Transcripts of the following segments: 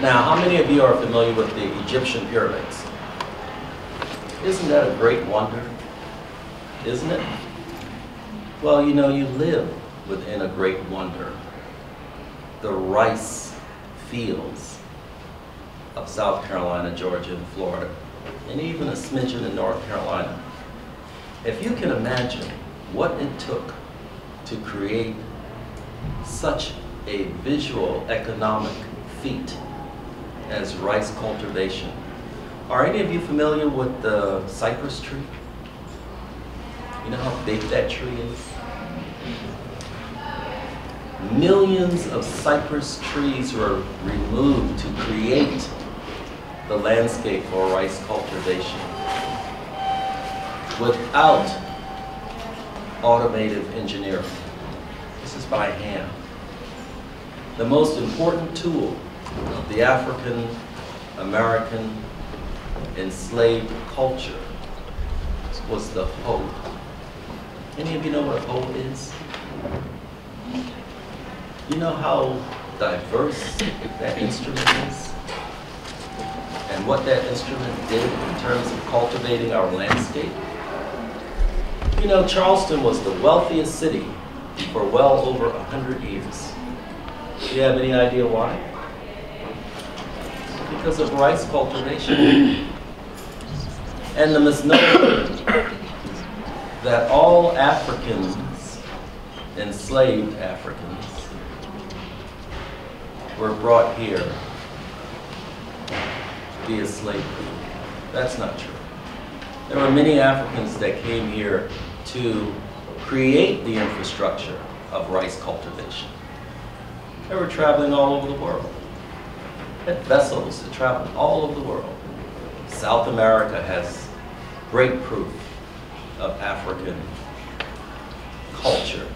Now, how many of you are familiar with the Egyptian pyramids? Isn't that a great wonder? Isn't it? Well, you know, you live within a great wonder. The rice fields of South Carolina, Georgia, and Florida, and even a smidgen in North Carolina. If you can imagine what it took to create such a visual economic feat as rice cultivation. Are any of you familiar with the cypress tree? You know how big that tree is? Millions of cypress trees were removed to create the landscape for rice cultivation without automated engineering. This is by hand. The most important tool of the African American enslaved culture was the hoe. Any of you know what a hoe is? You know how diverse that instrument is? And what that instrument did in terms of cultivating our landscape? You know, Charleston was the wealthiest city for well over 100 years. Do you have any idea why? Because of rice cultivation. And the misnomer that all Africans, enslaved Africans, were brought here via slavery. That's not true. There were many Africans that came here to create the infrastructure of rice cultivation. They were traveling all over the world. They had vessels that traveled all over the world. South America has great proof of African culture.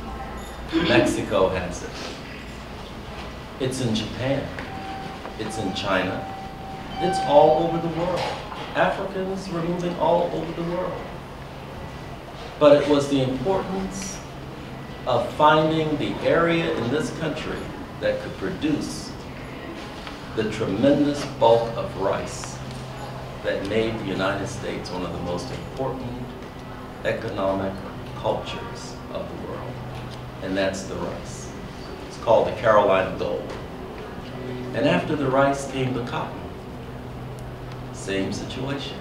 Mexico has it. It's in Japan. It's in China. It's all over the world. Africans were moving all over the world. But it was the importance of finding the area in this country that could produce the tremendous bulk of rice that made the United States one of the most important economic cultures of the world. And that's the rice. It's called the Carolina Gold. And after the rice came the cotton. Same situation.